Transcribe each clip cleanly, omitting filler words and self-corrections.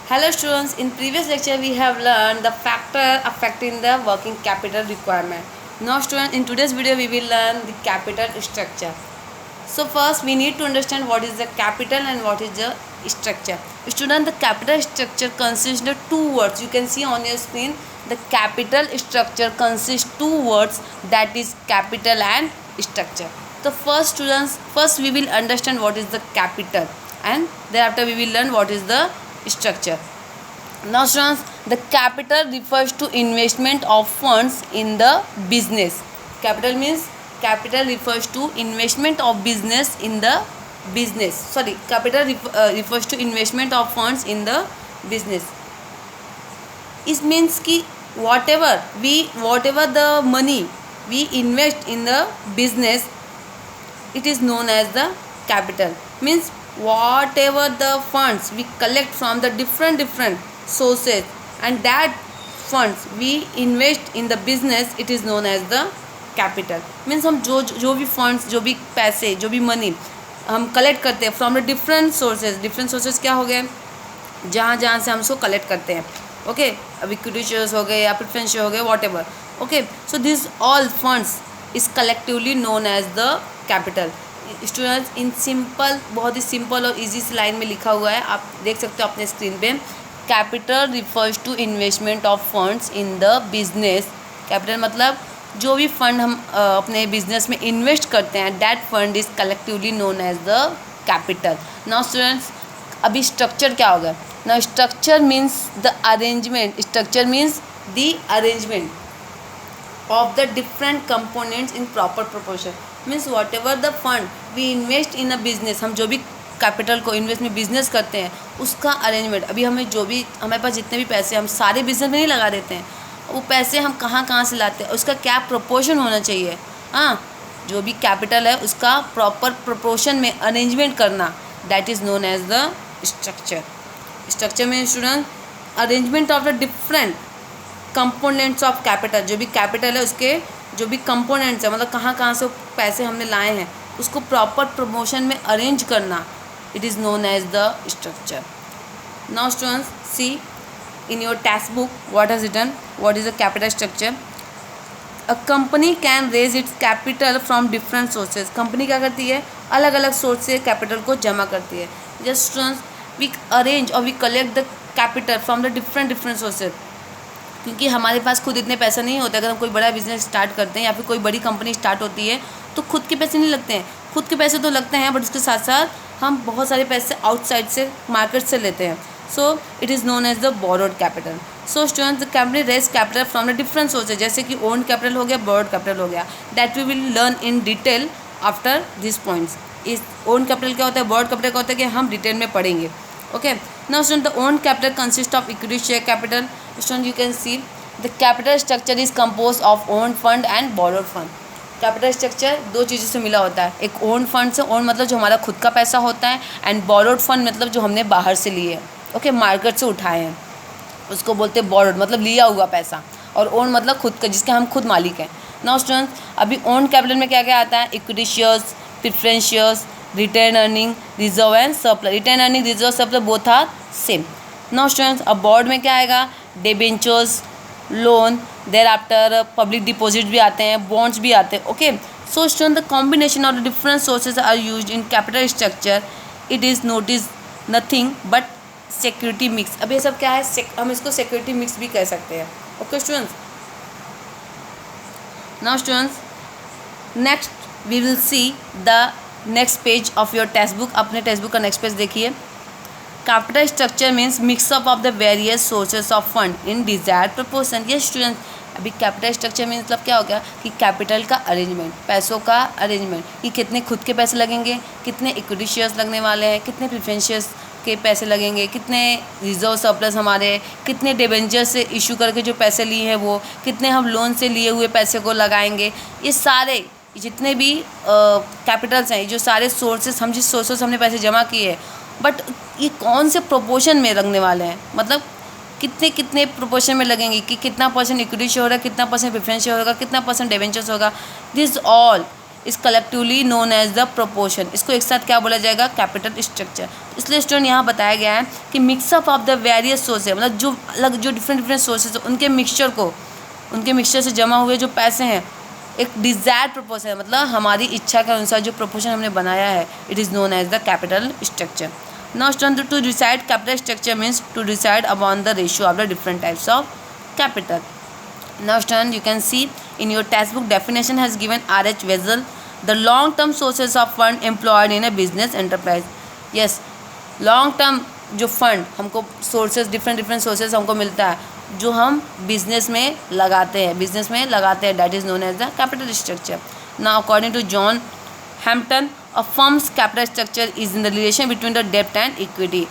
Hello students, in previous lecture we have learned the factor affecting the working capital requirement. Now students, in today's video we will learn the capital structure. So first we need to understand what is the capital and what is the structure. Student, the capital structure consists of two words. You can see on your screen the capital structure consists two words, that is capital and structure. So first students, first we will understand what is the capital and thereafter we will learn what is the structure. Now students, the capital refers to investment of funds in the business. Capital means capital refers to investment of business in the business. Sorry, capital refers to investment of funds in the business. It means कि whatever the money we invest in the business, it is known as the capital. Means whatever the funds we collect from the different sources and that funds we invest in the business, it is known as the capital. Means हम जो भी funds, जो भी पैसे, जो भी money हम collect करते हैं फ्रॉम द डिफरेंट सोर्सेज क्या हो गए, जहाँ से हम उसको कलेक्ट करते हैं. ओके, अब इक्विटी शेयर्स हो गए या प्रेफरेंस शेयर हो गए, whatever. Okay, so this all funds is collectively known as the capital. Students, in simple, बहुत ही सिंपल और इजी सी लाइन में लिखा हुआ है, आप देख सकते हो अपने स्क्रीन पे. Capital refers to investment of funds in the business. Capital मतलब जो भी फंड हम अपने बिजनेस में इन्वेस्ट करते हैं, that fund is collectively known as the capital. Now students, अभी स्ट्रक्चर क्या होगा. Now structure means the arrangement. Structure means the arrangement of the different components in proper proportion. Means whatever the fund we invest in a business, हम जो भी capital को invest में business करते हैं उसका अरेंजमेंट. अभी हमें जो भी, हमारे पास जितने भी पैसे हम सारे बिजनेस में नहीं लगा देते हैं, वो पैसे हम कहाँ से लाते हैं, उसका क्या प्रोपोर्शन होना चाहिए. हाँ, जो भी कैपिटल है उसका प्रॉपर प्रोपोर्शन में अरेंजमेंट करना, that is known as the structure. Structure में student arrangement of the different components of capital. जो भी कैपिटल है उसके जो भी कंपोनेंट्स है, मतलब कहाँ से पैसे हमने लाए हैं उसको प्रॉपर प्रमोशन में अरेंज करना, it is known as the structure. Now students, see in your text book what has written, what is the capital structure. A company can raise its capital from different sources. Company क्या करती है, अलग अलग source से capital को जमा करती है. जस्ट स्टूडेंट्स, वी अरेंज और we collect the capital from the different sources. क्योंकि हमारे पास खुद इतने पैसे नहीं होते. अगर हम कोई बड़ा बिजनेस स्टार्ट करते हैं या फिर कोई बड़ी कंपनी स्टार्ट होती है तो खुद के पैसे नहीं लगते हैं. खुद के पैसे तो लगते हैं, बट उसके साथ साथ हम बहुत सारे पैसे आउटसाइड से, मार्केट से लेते हैं. So it is known as the borrowed capital. So students, the company raise capital from the different sources, जैसे कि ओन कैपिटल हो गया, बोरोड कैपिटल हो गया. That we will learn in detail after this points. इस own capital क्या होता है, बोरोड कैपिटल क्या होता है, कि हम डिटेल में पढ़ेंगे. Okay, now student, the own capital consist of equity share capital. Student, you can see the capital structure is compose of own fund and borrowed fund. Capital structure दो चीज़ों से मिला होता है. एक ओन फंड से, ओन मतलब जो हमारा खुद का पैसा होता है, एंड बोरोड फंड मतलब जो हमने बाहर से लिए, ओके, मार्केट से उठाए हैं, उसको बोलते हैं बोरोड, मतलब लिया हुआ पैसा. और ओन मतलब खुद का, जिसके हम खुद मालिक हैं. नाउ स्टूडेंट्स, अभी ओन कैपिटल में क्या क्या आता है, equity shares, preference shares, retain earning reserve and surplus. Retain earning reserve surplus both are same. Now students, अब बोर्ड में क्या आएगा, debentures, loan, thereafter public deposit भी आते हैं, बॉन्ड्स भी आते हैं. Okay, so student, the combination of the different sources are used in capital structure. It is notice nothing but security mix. अब ये सब क्या है, हम इसको सिक्योरिटी मिक्स भी कह सकते हैं. Okay students, now students, next we will see the next page of your text book. अपने टेक्स्ट बुक का नेक्स्ट पेज देखिए. Capital structure means mix up of the various sources of fund in desired proportion. ये student, अभी capital structure means मतलब क्या हो गया, कि कैपिटल का अरेंजमेंट, पैसों का अरेंजमेंट, कि कितने खुद के पैसे लगेंगे, कितने इक्विटी शेयर्स लगने वाले हैं, कितने प्रेफरेंस शेयर्स के पैसे लगेंगे, कितने रिजर्व सरप्लस हमारे, कितने डिबेंचर से इशू करके जो पैसे लिए हैं वो, कितने हम लोन से लिए हुए पैसे को लगाएंगे. ये सारे जितने भी कैपिटल्स हैं, जो सारे सोर्सेस, हम जिस सोर्सेस हमने पैसे जमा किए हैं, बट ये कौन से प्रोपोर्शन में लगने वाले हैं, मतलब कितने प्रोपोर्शन में लगेंगे, कि कितना परसेंट इक्विटी शेयर होगा, कितना परसेंट प्रेफरेंस शेयर होगा, कितना परसेंट डिबेंचर्स होगा. This all is collectively known as the proportion. इसको एक साथ क्या बोला जाएगा, कैपिटल स्ट्रक्चर. इसलिए स्टूडेंट यहाँ बताया गया है कि mix up of the various sources, मतलब जो अलग जो डिफरेंट सोर्सेज उनके मिक्सचर से जमा हुए जो पैसे हैं एक डिजायर्ड प्रपोर्शन है, मतलब हमारी इच्छा के अनुसार जो प्रपोर्शन हमने बनाया है, it is known as the capital structure. Now student, to decide capital structure means to decide upon the ratio of the different types of capital. Now student, you can see in your textbook definition has given R.H. Wessel, the long term sources of fund employed in a business enterprise. Yes, long term जो fund हमको sources different sources हमको मिलता है जो हम business में लगाते हैं that is known as the capital structure. Now according to John Hampton, a firm's capital structure is in the relation between the डेब्ट एंड इक्विटी.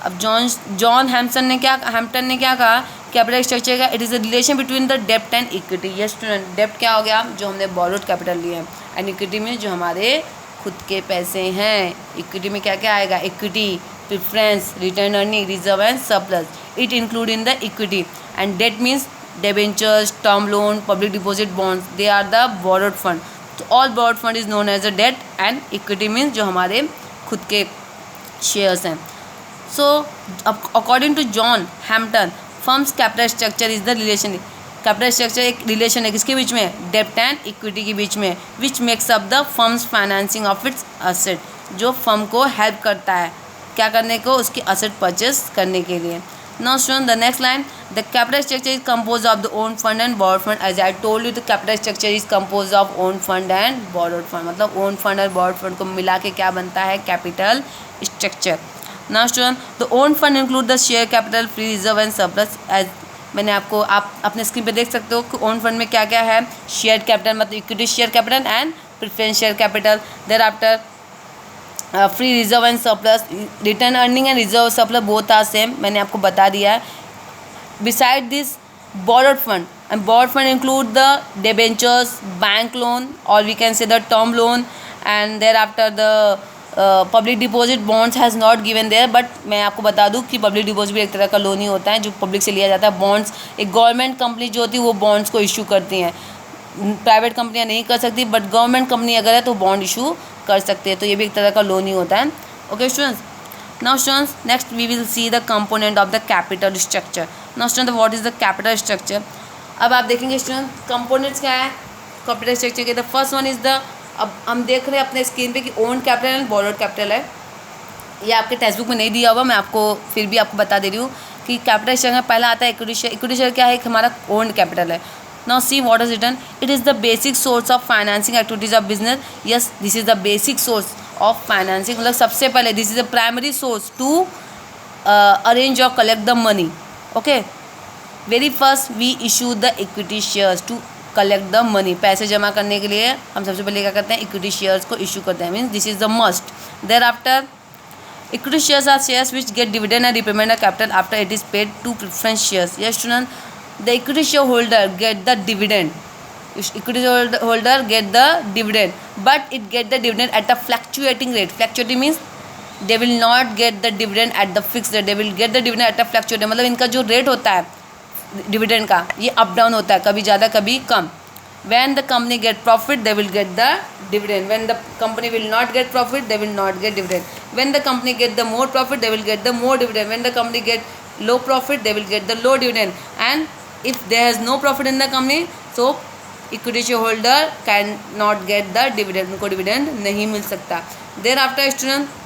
अब जॉन हैम्पटन ने क्या कहा, कैपिटल स्ट्रक्चर का it is the relation between the डेब्ट and equity. ये student, डेब्ट क्या हो गया, जो हमने बोरोड कैपिटल लिए हैं, एंड इक्विटी में जो हमारे खुद के पैसे हैं. इक्विटी में क्या क्या आएगा, equity, preference, return earning, reserve and surplus. It include in the equity. And debt means debentures, term loan, public deposit bonds, they are the borrowed fund. तो all borrowed fund is known as a debt, and equity means जो हमारे खुद के shares हैं. So, according to John Hampton, firm's capital structure is the relation. Capital structure एक relation है किसके बीच में, डेब्ट एंड इक्विटी के बीच में, which makes up the firms financing of its asset, जो फर्म को हेल्प करता है क्या करने को, उसकी असेट परचेस करने के लिए. Now student, the next line, the capital structure is compose of the own fund and borrowed fund. As I told you, the capital structure is compose of own fund and borrowed fund, मतलब own fund और borrowed fund को मिला के क्या बनता है, capital structure. Now student, the own fund include the share capital, free reserve and surplus. As मैंने आपको, आप अपने स्क्रीन पे देख सकते हो कि ओन फंड में क्या क्या है, शेयर कैपिटल मतलब equity share capital and preference share capital. Thereafter free reserve and surplus, return earning and reserve surplus both are same, मैंने आपको बता दिया है. Beside this borrowed fund, and borrowed fund include the debentures, bank loan, और we can say the term loan, and thereafter the public deposit bonds has not given there. But मैं आपको बता दूं कि पब्लिक डिपॉजिट भी एक तरह का लोन ही होता है जो पब्लिक से लिया जाता है. बॉन्ड्स, एक गवर्नमेंट कंपनी जो होती है वो बॉन्ड्स को इशू करती हैं, प्राइवेट कंपनियां नहीं कर सकती, बट गवर्नमेंट कंपनी अगर है तो बॉन्ड इशू कर सकते हैं, तो ये भी एक तरह का लोन ही होता है. Okay students, now students, next we will see the component of the capital structure. Now student, what is the capital structure. अब आप देखेंगे स्टूडेंट, कंपोनेंट्स क्या है कैपिटल स्ट्रक्चर के. The first one is the, अब हम देख रहे हैं अपने स्क्रीन पे कि own capital and borrowed capital है. ये आपके टेक्स्ट बुक में नहीं दिया हुआ, मैं आपको फिर भी आपको बता दे रही हूँ कि कैपिटल स्ट्रक्चर में पहला आता है इक्विटी शेयर. इक्विटी शेयर क्या है, एक हमारा ओन कैपिटल है. Now see what is written, it is the basic source of financing activities of business. Yes, this is the basic source of financing, मतलब सबसे पहले this is the primary source to arrange और collect the money. Okay, very first we issue the equity shares to collect the money. पैसे जमा करने के लिए हम सबसे पहले क्या करते हैं, इक्विटी शेयर्स को इशू करते हैं, means this is the must. Thereafter equity shares are shares which get dividend and repayment of capital after it is paid to preference shares. Yes student, the equity share holder get the dividend, equity holder get the dividend, but it get the dividend at the fluctuating rate. Fluctuating means they will not get the dividend at the fix rate, they will get the dividend at the fluctuating, मतलब इनका जो rate होता है dividend का ये up down होता है, कभी ज़्यादा कभी कम. When the company get profit, they will get the dividend. When the company will not get profit, they will not get dividend. When the company get the more profit, they will get the more dividend. When the company get low profit, they will get the low dividend. And if there is no profit in the company, so equity shareholder can not get the dividend. उनको dividend नहीं मिल सकता. Thereafter, student,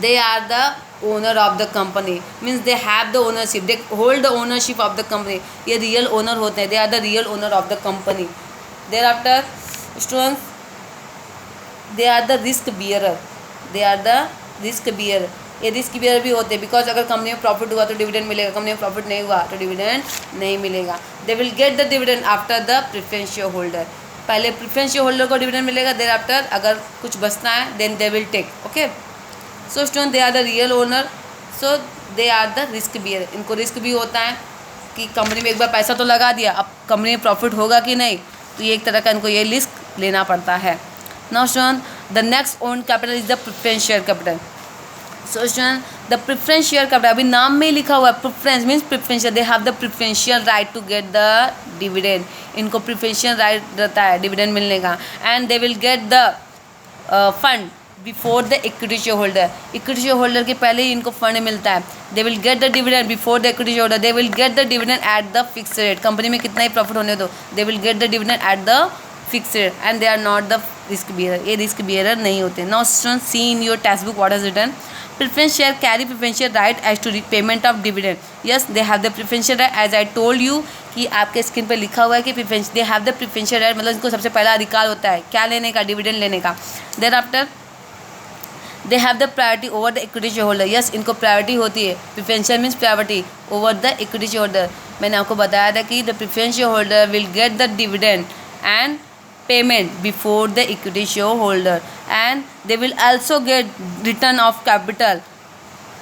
they are the owner of the company, means they have the ownership, they hold the ownership of the company. ये real owner होते हैं, they are the real owner of the company. Thereafter, students, they are the risk bearer, they are the risk bearer. ये risk beer भी होते हैं, because अगर company में profit हुआ तो डिविडेंड मिलेगा, कंपनी में प्रॉफिट नहीं हुआ तो डिविडेंड नहीं मिलेगा. They will get the dividend after the preference share holder. पहले प्रेफरेंस शेयर होल्डर को डिविडेंड मिलेगा, देयर आफ्टर अगर कुछ बचता है then they will take. Okay, so student, they are the real owner, so they are the risk bear. इनको risk भी होता है कि कंपनी में एक बार पैसा तो लगा दिया, अब कंपनी में प्रॉफिट होगा कि नहीं, तो ये एक तरह का इनको ये रिस्क लेना पड़ता है. Now student, the next own capital is the preference share capital. So student, the preference share capital, अभी नाम में ही लिखा हुआ है preference means preferential, they have the preferential right to get the dividend. इनको प्रेफरेंशियल राइट रहता है डिविडेंड मिलने का. And they will get the fund before the equity share holder, equity share holder के पहले ही इनको फंड मिलता है. दे will get the dividend before the equity share holder, they will get the dividend at the fix rate. Company में कितना ही profit होने दो, they will get the dividend at the fix rate and they are not the risk bearer. ये risk bearer नहीं होते. Now students, see in your text book what is written. Preference share carry preferential right as to payment of dividend. Yes, they have the preferential right as I told you कि आपके screen पे लिखा हुआ है कि they have the preferential right, मतलब इनको सबसे पहला अधिकार होता है क्या लेने का, डिविडेंड लेने का. Thereafter they have the priority over the equity shareholder. Yes, इनको प्रायोरिटी होती है. Preferential means priority over the equity shareholder. मैंने आपको बताया था कि the preferential shareholder will get the dividend and payment before the equity shareholder and they will also get return of capital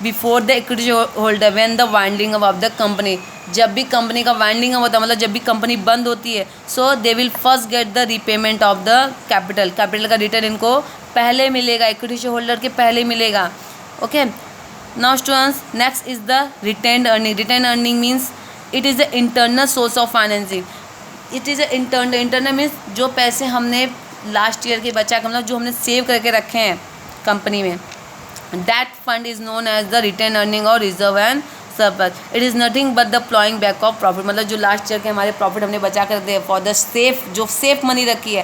before the equity shareholder when the winding up of the company. जब भी company का winding up होता है, मतलब जब भी company बंद होती है, so they will first get the repayment of the capital. Capital का रिटर्न इनको पहले मिलेगा, इक्विटी शेयर होल्डर के पहले मिलेगा. Okay, now students, next is the retained earning. Retained earning means it is the internal source of financing. It is internal means जो पैसे हमने लास्ट ईयर के बचा, मतलब जो हमने सेव करके रखे हैं कंपनी में, that fund is known as the retain earning और reserve and surplus. It is nothing but the ploughing back of profit, मतलब जो लास्ट ईयर के हमारे प्रॉफिट हमने बचा कर दे फॉर द सेफ, जो सेफ मनी रखी है,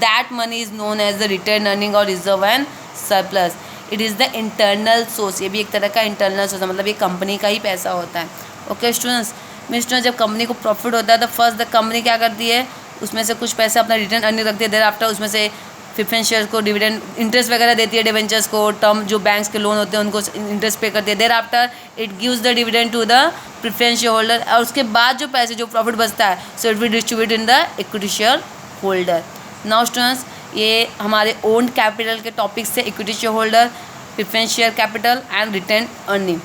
that money is known as the retain earning और reserve and surplus. It is the internal source. ये भी एक तरह का इंटरनल सोर्स है, मतलब ये कंपनी का ही पैसा होता है. ओके स्टूडेंट्स, मिस्टर जब कंपनी को प्रॉफिट होता है तो फर्स्ट द कंपनी क्या करती है, उसमें से कुछ पैसे अपना रिटर्न अर्निंग रखती है. देयर आफ्टर उसमें से प्रेफरेंस शेयर को डिविडेंड इंटरेस्ट वगैरह देती है, डिवेंचर्स को, टर्म जो बैंक्स के लोन होते हैं उनको इंटरेस्ट पे करती है. Thereafter it gives the dividend to the preference share holder और उसके बाद जो पैसे जो प्रॉफिट बचता है, so it will distribute in the equity share holder. Now students, ये हमारे ओन्ड कैपिटल के टॉपिक्स से equity share holder, preference share capital and retain earning.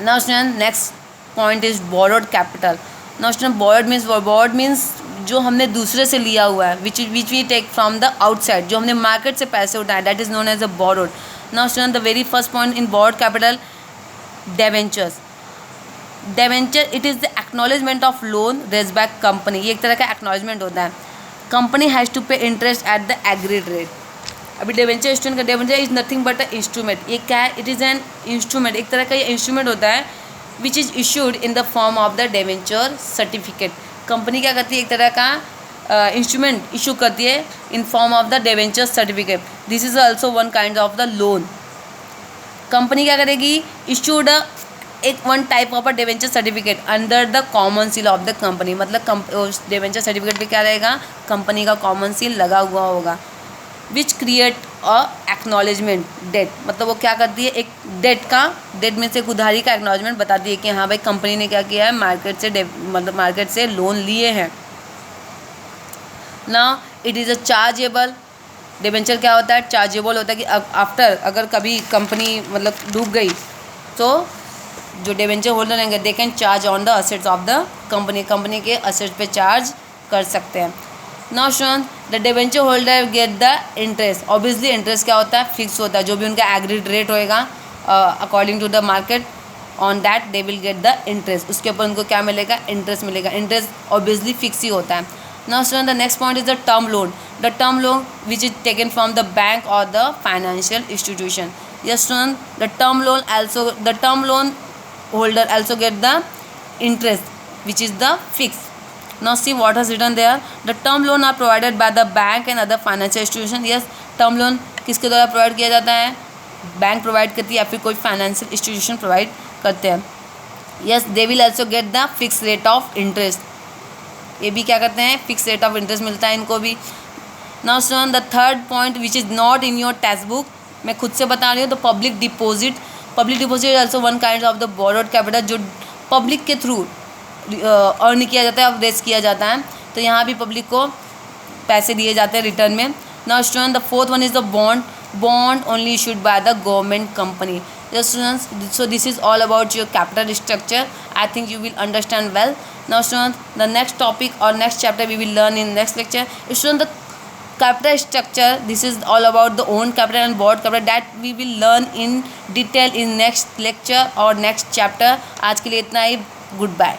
Now student, next point is borrowed capital. Now student, borrowed means जो हमने दूसरे से लिया हुआ है, which we take from the outside, जो हमने मार्केट से पैसे उठाए, that is known as a borrowed. Now student, the very first point in borrowed capital, debentures. Debenture it is the acknowledgement of loan raise back company. ये एक तरह का acknowledgement होता है. Company has to pay interest at the agreed rate. अभी debenture student का, debenture is nothing but a instrument. ये क्या है, इट इज़ एन इंस्ट्रूमेंट, एक तरह का ये इंस्ट्रूमेंट होता है which is issued in the form of the debenture certificate. Company क्या करती है, एक तरह का इंस्ट्रूमेंट इशू करती है in form of the debenture certificate. This is also one kind of the loan. Company क्या करेगी, इशूड एक one type of a debenture certificate under the common seal of the company. मतलब उस debenture certificate पे क्या रहेगा, company का common seal लगा हुआ होगा. Which create a acknowledgement debt, मतलब वो क्या करती है, एक डेट में से एक उधारी का एक्नॉलेजमेंट बताती है कि हाँ भाई कंपनी ने क्या किया है, मार्केट से मतलब मार्केट से लोन लिए हैं. Now it is a chargeable. Debenture क्या होता है, चार्जेबल होता है कि आफ्टर अगर कभी कंपनी मतलब डूब गई तो जो डिवेंचर होल्डर रहेंगे they can charge on the assets of the company. Company के असेट्स पे चार्ज कर सकते हैं. Now student, the debenture holder get the interest. Obviously interest क्या होता है, फिक्स होता है. जो भी उनका एग्रीड रेट होएगा according to the market, on that they will get the interest. उसके ऊपर उनको क्या मिलेगा, इंटरेस्ट मिलेगा. इंटरेस्ट ऑब्वियसली फिक्स ही होता है. Now student, the next point is the term loan. The term loan which is taken from the bank और the financial institution. Yes student, the term loan holder also get the interest which is the fixed. Now see what has written there. The term loan are provided by the bank and other financial institution. Yes, term loan किसके द्वारा provide किया जाता है, bank provide करती है या फिर कोई फाइनेंशियल इंस्टीट्यूशन प्रोवाइड करते हैं. Yes, they will also get the fixed rate of interest. ये भी क्या करते हैं, फिक्स रेट ऑफ इंटरेस्ट मिलता है इनको भी. Now student, the third point which is not in your text book, मैं खुद से बता रही हूँ, तो public deposit. Public deposit also one kind of the borrowed capital, जो पब्लिक के थ्रू अर्न किया जाता है और रेस किया जाता है. तो यहाँ भी पब्लिक को पैसे दिए जाते हैं रिटर्न में. Now student, the fourth one is the bond only issued by the government company. Students, so this is all about your capital structure. I think you will understand well. Now student, the next topic और next chapter we will learn in next lecture. Student, the capital structure, this is all about the own capital and board capital, that we will learn in detail in next lecture or next chapter. आज के लिए इतना ही. Goodbye.